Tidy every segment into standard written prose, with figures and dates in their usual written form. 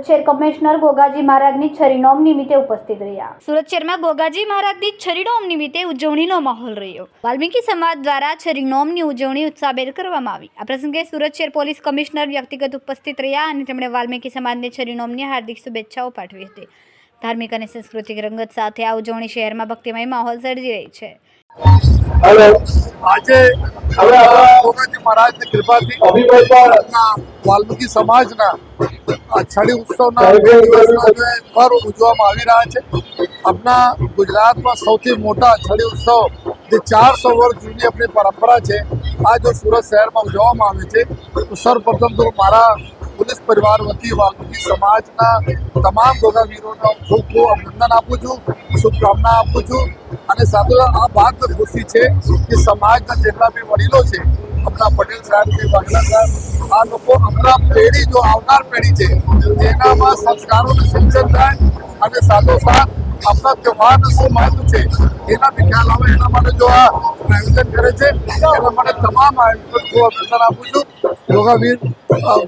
શહેર કમિશનર ગોગાજી મહારાજની છરીનોમ નિમિત્તે ઉપસ્થિત રહ્યા। સુરત શહેરમાં ગોગાજી મહારાજની છરીનોમ નિમિત્તે ઉજવણીનો માહોલ રહ્યો। વાલ્મીકી સમાજ દ્વારા છરીનોમની ઉજવણી ઉત્સાહભેર કરવામાં આવી। આ પ્રસંગે સુરત શહેર પોલીસ કમિશનર વ્યક્તિગત ઉપસ્થિત રહ્યા અને તેમણે વાલ્મીકી સમાજને છરીનોમની હાર્દિક શુભેચ્છાઓ પાઠવી હતી। ધાર્મિક અને સાંસ્કૃતિક રંગત સાથે આ ઉજવણી શહેરમાં ભક્તિમય માહોલ સર્જી રહી છે। આજે ગોગાજી મહારાજની કૃપાથી વાલ્મીકી સમાજના છડી ઉત્સવના 2 દિવસના પર્વ ઉજવવામાં આવી રહ્યા છે। આપણા ગુજરાતમાં સૌથી મોટા છડી ઉત્સવ જે 400 વર્ષ જૂની આપણી પરંપરા છે, આ જો સુરત શહેરમાં ઉજવવામાં આવે છે તો સર્વપ્રથમ તો મારા પોલીસ પરિવાર વતી વાલ્મીકી સમાજના તમામ ગોગાવીરોને ખૂબ ખૂબ અભિનંદન આપું છું, શુભકામના આપું છું। અને સાથે આ વાત ખુશી છે કે સમાજના જેટલા બી વડીલો છે, આપણા પટેલ સાહેબ છે, વાઘેલા સાહેબ, આ લોકો આપણા પેઢી જો આવનાર પેઢી છે તેનામાં સંસ્કારોનું સિંચન થાય અને સાથોસાથ આપણા તહેવારનું શું મહત્વ છે એના બી ખ્યાલ આવે, એના માટે જો આ આયોજન કરે છે એના માટે તમામ આયોજન ખૂબ અભિનંદન આપું છું।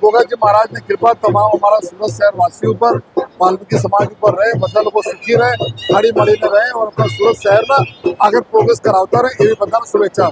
ગોગાજી મહારાજની કૃપા તમામ અમારા સુરત શહેર વાસીઓ ઉપર, વાલ્મીકી સમાજ ઉપર રહે, બધા લોકો સુખી રહે, હળી મળીને રહે और अपना सूरत शहर में आगे प्रोग्रेस कराता रहे, ये बताना शुभेच्छा।